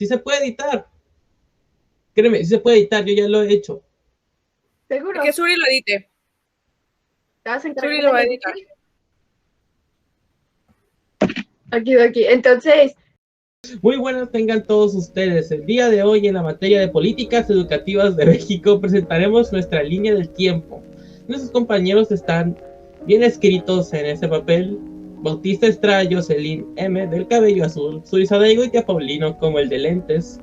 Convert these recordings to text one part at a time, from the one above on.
Sí se puede editar. Créeme, sí se puede editar, yo ya lo he hecho. ¿Seguro? Que Suri lo edite. ¿Te vas a encargar Suri lo de va la a editar. edición? Aquí. Entonces, Muy buenas tengan todos ustedes. El día de hoy en la materia de políticas educativas de México presentaremos nuestra línea del tiempo. Nuestros compañeros están bien escritos en ese papel. Bautista Estrada, Jocelyn M. del cabello azul, Suizadeigo y Tía Paulino como el de lentes,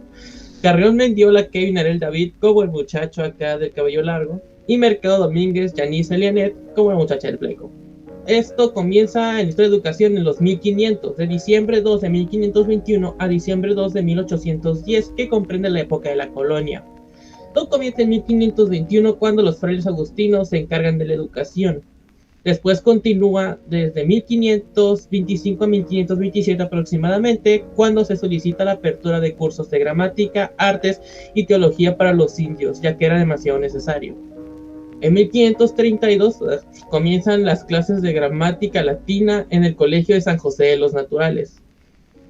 Carrión Mendiola, Kevin Arel David como el muchacho acá del cabello largo, y Mercado Domínguez, Janice Elianet como la muchacha del fleco. Esto comienza en Historia de Educación en los 1500, de diciembre 2 de 1521 a diciembre 2 de 1810, que comprende la época de la colonia. Todo comienza en 1521 cuando los frailes agustinos se encargan de la educación. Después continúa desde 1525 a 1527 aproximadamente, cuando se solicita la apertura de cursos de gramática, artes y teología para los indios, ya que era demasiado necesario. En 1532 comienzan las clases de gramática latina en el Colegio de San José de los Naturales.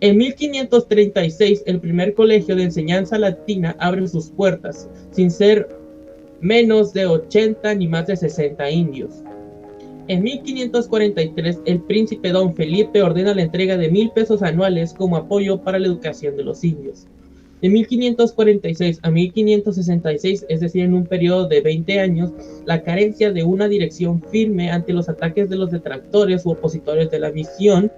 En 1536 el primer colegio de enseñanza latina abre sus puertas, sin ser menos de 80 ni más de 60 indios. En 1543 el príncipe Don Felipe ordena la entrega de 1,000 pesos anuales como apoyo para la educación de los indios. De 1546 a 1566, es decir, en un periodo de 20 años, la carencia de una dirección firme ante los ataques de los detractores u opositores de la misión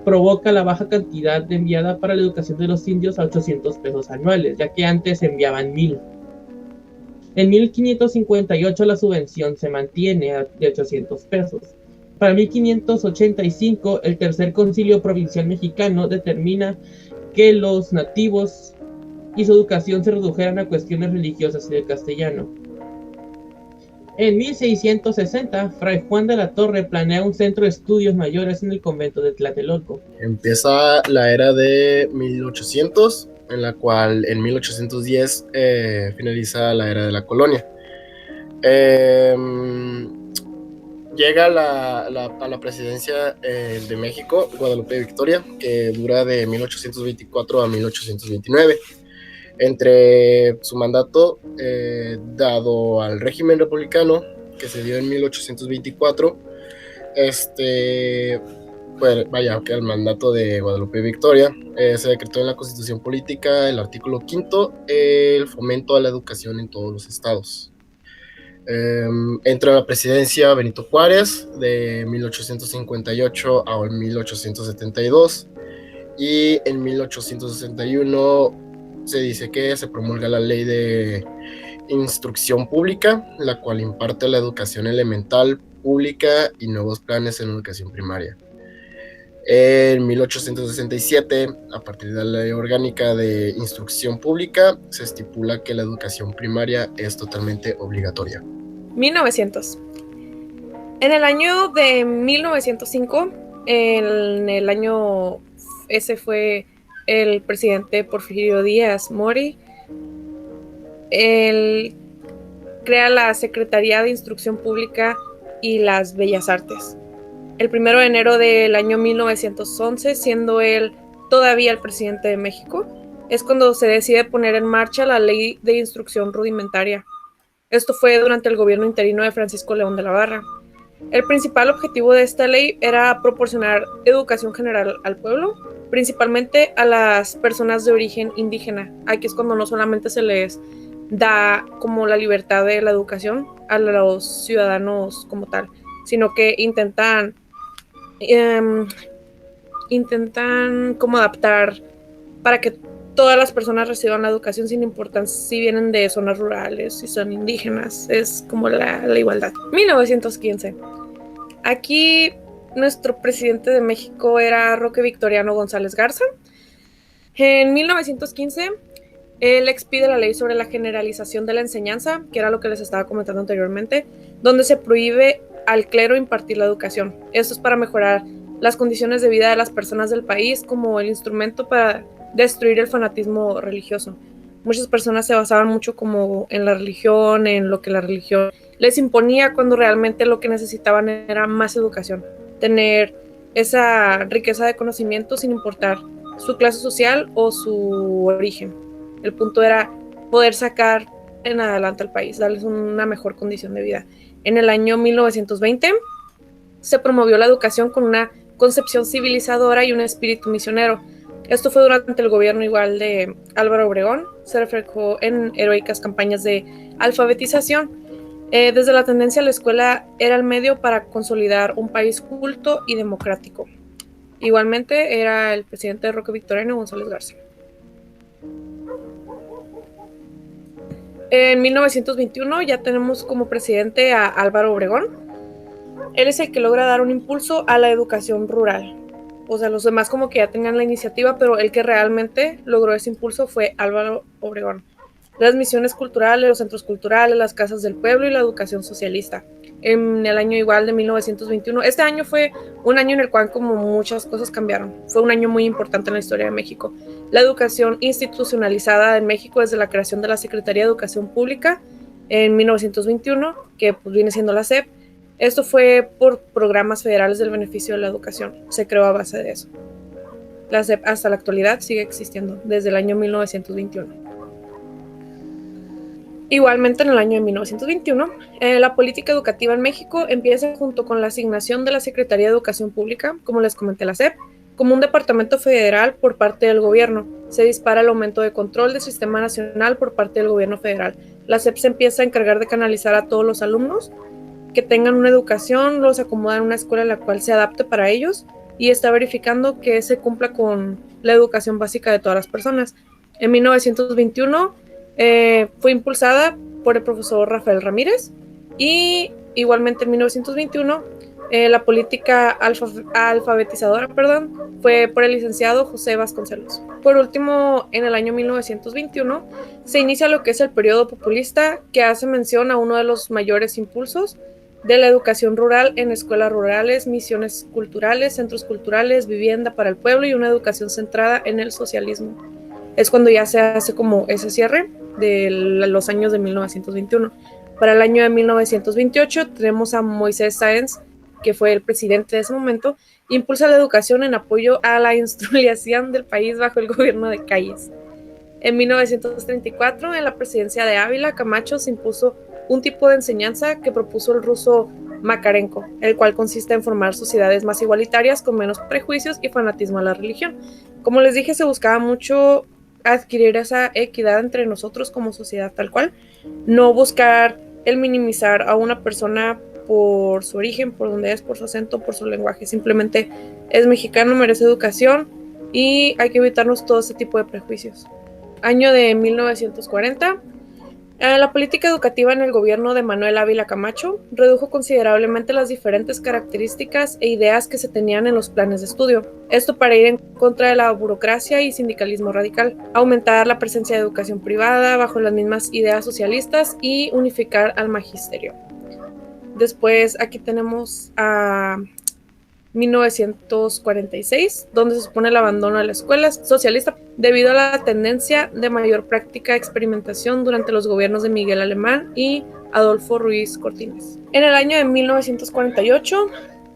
provoca la baja cantidad enviada para la educación de los indios a 800 pesos anuales, ya que antes enviaban 1,000. En 1558 la subvención se mantiene de 800 pesos. Para 1585, el Tercer Concilio Provincial Mexicano determina que los nativos y su educación se redujeran a cuestiones religiosas y de castellano. En 1660, Fray Juan de la Torre planea un centro de estudios mayores en el convento de Tlatelolco. Empieza la era de 1800, en la cual en 1810 finaliza la era de la colonia. Llega a la presidencia de México, Guadalupe Victoria, que dura de 1824 a 1829. Entre su mandato, dado al régimen republicano, que se dio en 1824, pues vaya, que el mandato de Guadalupe Victoria, se decretó en la Constitución Política, el artículo 5, el fomento a la educación en todos los estados. Entra a la presidencia Benito Juárez de 1858 a 1872, y en 1861 se dice que se promulga la ley de instrucción pública, la cual imparte la educación elemental pública y nuevos planes en educación primaria. En 1867, a partir de la ley orgánica de instrucción pública, se estipula que la educación primaria es totalmente obligatoria. 1900. En el año de 1905, en el año ese fue el presidente Porfirio Díaz Mori, él crea la Secretaría de Instrucción Pública y las Bellas Artes. El 1 de enero del año 1911, siendo él todavía el presidente de México, es cuando se decide poner en marcha la Ley de Instrucción Rudimentaria. Esto fue durante el gobierno interino de Francisco León de la Barra. El principal objetivo de esta ley era proporcionar educación general al pueblo, principalmente a las personas de origen indígena. Aquí es cuando no solamente se les da como la libertad de la educación a los ciudadanos como tal, sino que intentan como adaptar para que todas las personas reciban la educación sin importar si vienen de zonas rurales, si son indígenas. Es como la igualdad. 1915. Aquí nuestro presidente de México era Roque Victoriano González Garza. En 1915, él expide la ley sobre la generalización de la enseñanza, que era lo que les estaba comentando anteriormente, donde se prohíbe al clero impartir la educación. Esto es para mejorar las condiciones de vida de las personas del país como el instrumento para destruir el fanatismo religioso. Muchas personas se basaban mucho como en la religión, en lo que la religión les imponía, cuando realmente lo que necesitaban era más educación, tener esa riqueza de conocimiento sin importar su clase social o su origen. El punto era poder sacar en adelante al país, darles una mejor condición de vida. En el año 1920 se promovió la educación con una concepción civilizadora y un espíritu misionero. Esto fue durante el gobierno igual de Álvaro Obregón. Se reflejó en heroicas campañas de alfabetización. Desde la tendencia, la escuela era el medio para consolidar un país culto y democrático. Igualmente era el presidente Roque Victoriano González Garza. En 1921 ya tenemos como presidente a Álvaro Obregón. Él es el que logra dar un impulso a la educación rural. O sea, los demás como que ya tenían la iniciativa, pero el que realmente logró ese impulso fue Álvaro Obregón. Las misiones culturales, los centros culturales, las casas del pueblo y la educación socialista. En el año igual de 1921, este año fue un año en el cual como muchas cosas cambiaron. Fue un año muy importante en la historia de México. La educación institucionalizada en México desde la creación de la Secretaría de Educación Pública en 1921, que pues viene siendo la SEP. Esto fue por programas federales del beneficio de la educación. Se creó a base de eso. La SEP hasta la actualidad sigue existiendo desde el año 1921. Igualmente en el año de 1921, la política educativa en México empieza junto con la asignación de la Secretaría de Educación Pública, como les comenté, la SEP, como un departamento federal por parte del gobierno. Se dispara el aumento de control del sistema nacional por parte del gobierno federal. La SEP se empieza a encargar de canalizar a todos los alumnos que tengan una educación, los acomoda en una escuela en la cual se adapte para ellos y está verificando que se cumpla con la educación básica de todas las personas. En 1921 fue impulsada por el profesor Rafael Ramírez y igualmente en 1921 la política alfabetizadora fue por el licenciado José Vasconcelos. Por último, en el año 1921 se inicia lo que es el periodo populista, que hace mención a uno de los mayores impulsos de la educación rural en escuelas rurales, misiones culturales, centros culturales, vivienda para el pueblo y una educación centrada en el socialismo. Es cuando ya se hace como ese cierre de los años de 1921. Para el año de 1928 tenemos a Moisés Sáenz, que fue el presidente de ese momento, impulsa la educación en apoyo a la industrialización del país bajo el gobierno de Calles. En 1934, en la presidencia de Ávila Camacho, se impuso un tipo de enseñanza que propuso el ruso Makarenko, el cual consiste en formar sociedades más igualitarias con menos prejuicios y fanatismo a la religión. Como les dije, se buscaba mucho adquirir esa equidad entre nosotros como sociedad tal cual, no buscar el minimizar a una persona por su origen, por donde es, por su acento, por su lenguaje. Simplemente es mexicano, merece educación y hay que evitarnos todo ese tipo de prejuicios. Año de 1940. La política educativa en el gobierno de Manuel Ávila Camacho redujo considerablemente las diferentes características e ideas que se tenían en los planes de estudio. Esto para ir en contra de la burocracia y sindicalismo radical, aumentar la presencia de educación privada bajo las mismas ideas socialistas y unificar al magisterio. Después aquí tenemos a 1946, donde se supone el abandono de la escuela socialista debido a la tendencia de mayor práctica de experimentación durante los gobiernos de Miguel Alemán y Adolfo Ruiz Cortines. En el año de 1948,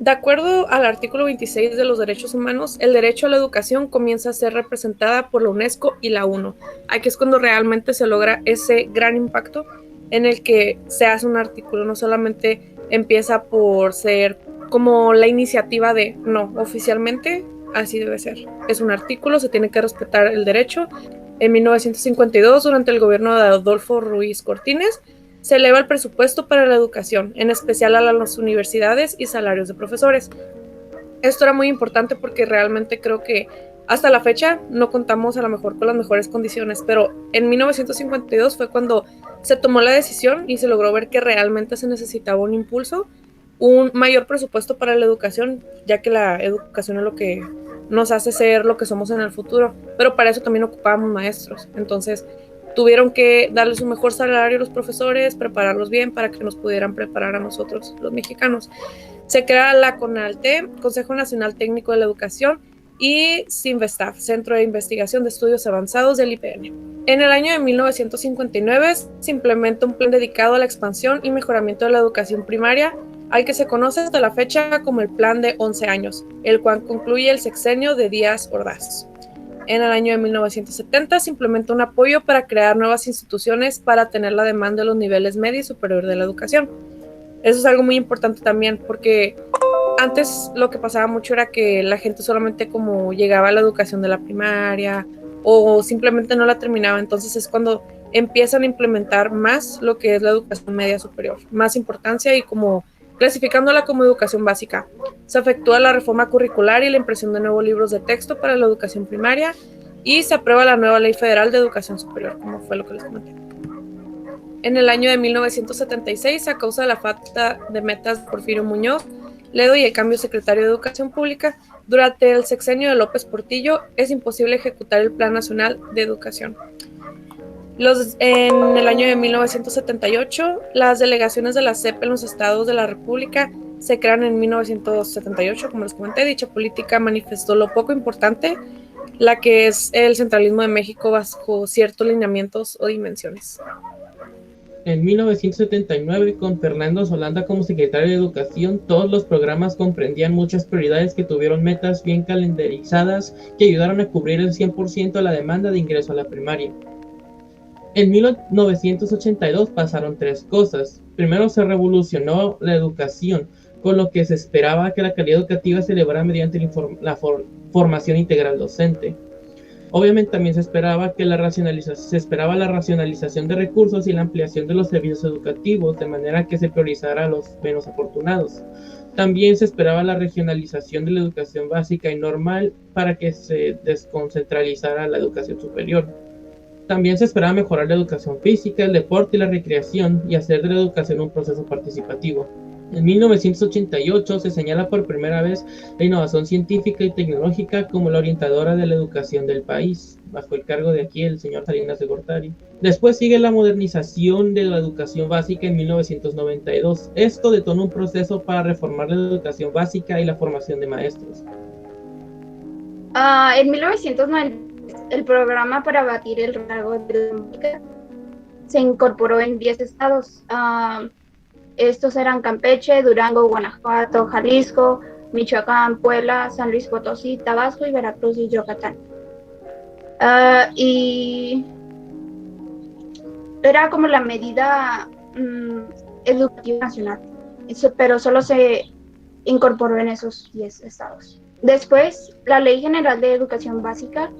de acuerdo al artículo 26 de los derechos humanos, el derecho a la educación comienza a ser representada por la UNESCO y la ONU. Aquí es cuando realmente se logra ese gran impacto en el que se hace un artículo, no solamente empieza por ser como la iniciativa de, no, oficialmente así debe ser. Es un artículo, se tiene que respetar el derecho. En 1952, durante el gobierno de Adolfo Ruiz Cortines, se eleva el presupuesto para la educación, en especial a las universidades y salarios de profesores. Esto era muy importante porque realmente creo que hasta la fecha no contamos a lo mejor con las mejores condiciones, pero en 1952 fue cuando se tomó la decisión y se logró ver que realmente se necesitaba un impulso, un mayor presupuesto para la educación, ya que la educación es lo que nos hace ser lo que somos en el futuro, pero para eso también ocupábamos maestros. Entonces tuvieron que darles un mejor salario a los profesores, prepararlos bien para que nos pudieran preparar a nosotros, los mexicanos. Se crea la CONALTE, Consejo Nacional Técnico de la Educación, y CINVESTAF, Centro de Investigación de Estudios Avanzados del IPN. En el año de 1959 se implementa un plan dedicado a la expansión y mejoramiento de la educación primaria, al que se conoce hasta la fecha como el Plan de 11 años, el cual concluye el sexenio de Díaz Ordaz. En el año de 1970 se implementó un apoyo para crear nuevas instituciones para tener la demanda de los niveles medio y superior de la educación. Eso es algo muy importante también, porque antes lo que pasaba mucho era que la gente solamente como llegaba a la educación de la primaria o simplemente no la terminaba. Entonces es cuando empiezan a implementar más lo que es la educación media superior, más importancia y como clasificándola como educación básica. Se efectúa la reforma curricular y la impresión de nuevos libros de texto para la educación primaria y se aprueba la nueva Ley Federal de Educación Superior, como fue lo que les comenté. En el año de 1976, a causa de la falta de metas de Porfirio Muñoz Ledo y el cambio de secretario de Educación Pública, durante el sexenio de López Portillo es imposible ejecutar el Plan Nacional de Educación. En el año de 1978, las delegaciones de la CEP en los estados de la República se crean en 1978, como les comenté. Dicha política manifestó lo poco importante, la que es el centralismo de México bajo ciertos lineamientos o dimensiones. En 1979, con Fernando Solanda como secretario de Educación, todos los programas comprendían muchas prioridades que tuvieron metas bien calendarizadas que ayudaron a cubrir el 100% de la demanda de ingreso a la primaria. En 1982 pasaron tres cosas. Primero, se revolucionó la educación, con lo que se esperaba que la calidad educativa se elevara mediante la formación integral docente. Obviamente también se esperaba la racionalización de recursos y la ampliación de los servicios educativos, de manera que se priorizara a los menos afortunados. También se esperaba la regionalización de la educación básica y normal para que se desconcentralizara la educación superior. También se esperaba mejorar la educación física, el deporte y la recreación y hacer de la educación un proceso participativo. En 1988 se señala por primera vez la innovación científica y tecnológica como la orientadora de la educación del país, bajo el cargo de aquí el señor Salinas de Gortari. Después sigue la modernización de la educación básica en 1992. Esto detonó un proceso para reformar la educación básica y la formación de maestros. En 1990, el programa para abatir el rezago de la música se incorporó en 10 estados. Estos eran Campeche, Durango, Guanajuato, Jalisco, Michoacán, Puebla, San Luis Potosí, Tabasco y Veracruz y Yucatán. Y era como la medida educativa nacional, pero solo se incorporó en esos 10 estados. Después, la Ley General de Educación Básica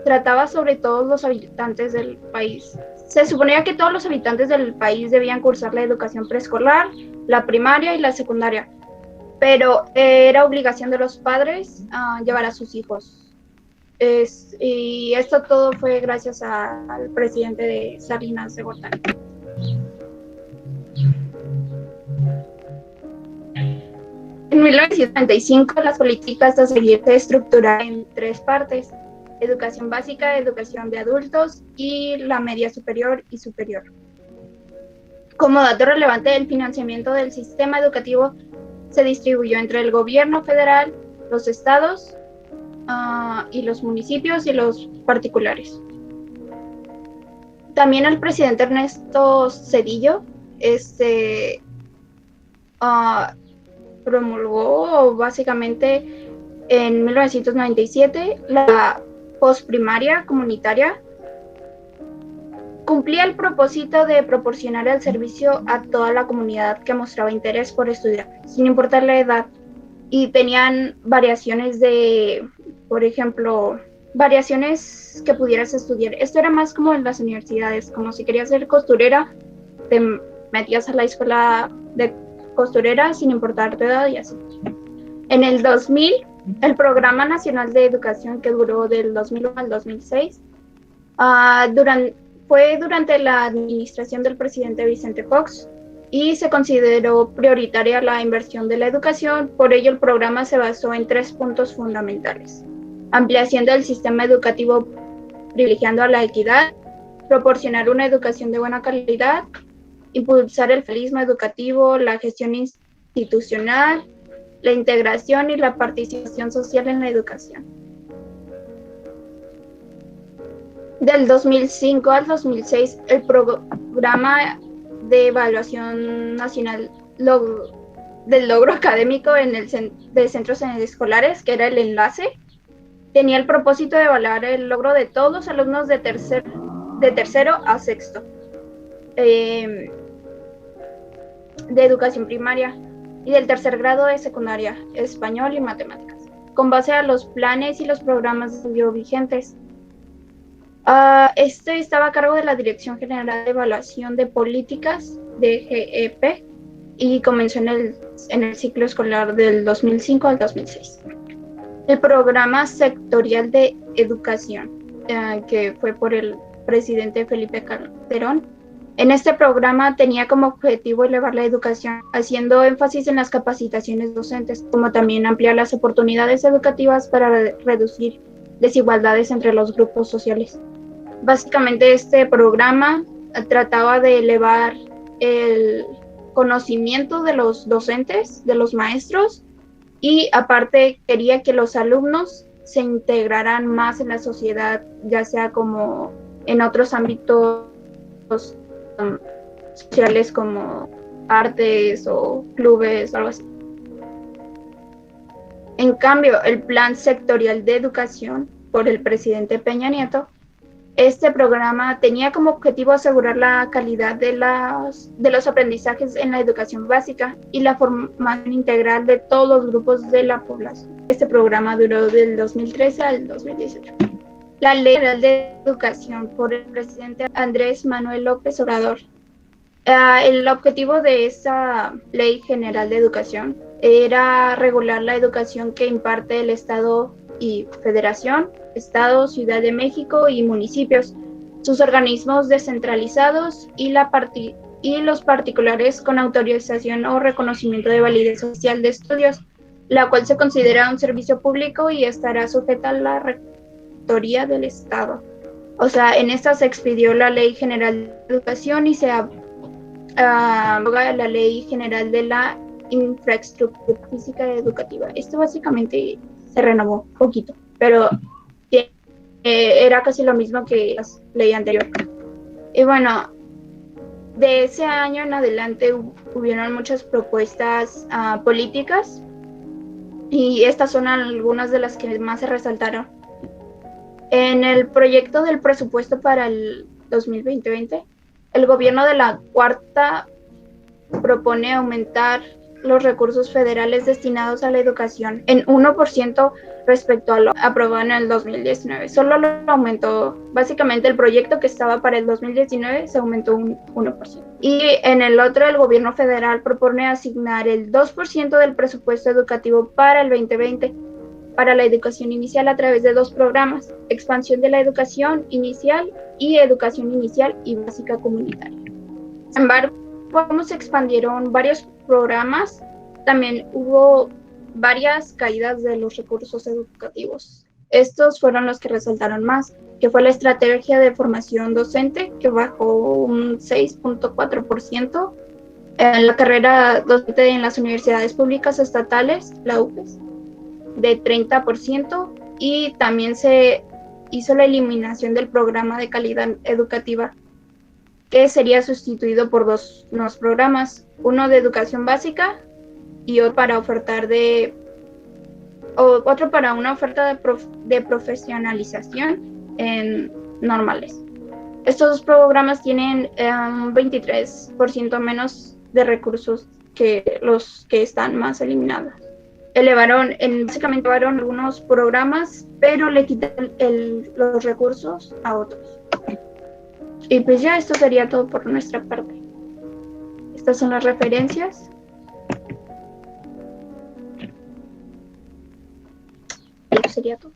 trataba sobre todos los habitantes del país. Se suponía que todos los habitantes del país debían cursar la educación preescolar, la primaria y la secundaria, pero era obligación de los padres llevar a sus hijos. Y esto todo fue gracias al presidente de Salinas de Gortari. En 1995, las políticas a seguir se estructuraron en 3 partes: educación básica, educación de adultos y la media superior y superior. Como dato relevante, el financiamiento del sistema educativo se distribuyó entre el gobierno federal, los estados y los municipios y los particulares. También el presidente Ernesto Zedillo promulgó básicamente en 1997 la postprimaria comunitaria. Cumplía el propósito de proporcionar el servicio a toda la comunidad que mostraba interés por estudiar, sin importar la edad, y tenían variaciones por ejemplo, variaciones que pudieras estudiar. Esto era más como en las universidades, como si querías ser costurera, te metías a la escuela de costurera sin importar tu edad y así. En el 2000, el Programa Nacional de Educación, que duró del 2001 al 2006, fue durante la administración del presidente Vicente Fox y se consideró prioritaria la inversión de la educación. Por ello, el programa se basó en 3 puntos fundamentales: ampliación del sistema educativo privilegiando a la equidad, proporcionar una educación de buena calidad, impulsar el federalismo educativo, la gestión institucional, la integración y la participación social en la educación. Del 2005 al 2006, el programa de evaluación nacional del logro académico de centros escolares, que era el enlace, tenía el propósito de evaluar el logro de todos los alumnos de tercero a sexto de educación primaria y del tercer grado de secundaria, español y matemáticas, con base a los planes y los programas de estudio vigentes. Este estaba a cargo de la Dirección General de Evaluación de Políticas, DGEP, y comenzó en el ciclo escolar del 2005 al 2006. El programa sectorial de educación, que fue por el presidente Felipe Calderón. En este programa tenía como objetivo elevar la educación, haciendo énfasis en las capacitaciones docentes, como también ampliar las oportunidades educativas para reducir desigualdades entre los grupos sociales. Básicamente este programa trataba de elevar el conocimiento de los docentes, de los maestros, y aparte quería que los alumnos se integraran más en la sociedad, ya sea como en otros ámbitos sociales como artes o clubes o algo así. En cambio, el Plan Sectorial de Educación por el presidente Peña Nieto, este programa tenía como objetivo asegurar la calidad de los aprendizajes en la educación básica y la formación integral de todos los grupos de la población. Este programa duró del 2013 al 2018. La Ley General de Educación por el presidente Andrés Manuel López Obrador. El objetivo de esa Ley General de Educación era regular la educación que imparte el Estado y Federación, Estado, Ciudad de México y municipios, sus organismos descentralizados y los particulares con autorización o reconocimiento de validez social de estudios, la cual se considera un servicio público y estará sujeta a la rectoría del Estado. O sea, en esta se expidió la Ley General de Educación y se aboga la Ley General de la Infraestructura Física Educativa. Esto básicamente se renovó un poquito, pero era casi lo mismo que la ley anterior. Y bueno, de ese año en adelante hubieron muchas propuestas políticas y estas son algunas de las que más se resaltaron. En el proyecto del presupuesto para el 2020, el gobierno de la Cuarta propone aumentar los recursos federales destinados a la educación en 1% respecto a lo aprobado en el 2019. Solo lo aumentó, básicamente el proyecto que estaba para el 2019 se aumentó un 1%. Y en el otro, el gobierno federal propone asignar el 2% del presupuesto educativo para el 2020 para la educación inicial a través de dos programas: expansión de la educación inicial y educación inicial y básica comunitaria. Sin embargo, como se expandieron varios programas, también hubo varias caídas de los recursos educativos. Estos fueron los que resaltaron más, que fue la estrategia de formación docente, que bajó un 6.4%, en la carrera docente en las universidades públicas estatales, la UPES, de 30%, y también se hizo la eliminación del programa de calidad educativa, que sería sustituido por dos nuevos programas, uno de educación básica y otro para una oferta de profesionalización en normales. Estos dos programas tienen un 23% menos de recursos que los que están más eliminados. Básicamente elevaron algunos programas, pero le quitan los recursos a otros. Y pues ya, esto sería todo por nuestra parte. Estas son las referencias. Y eso sería todo.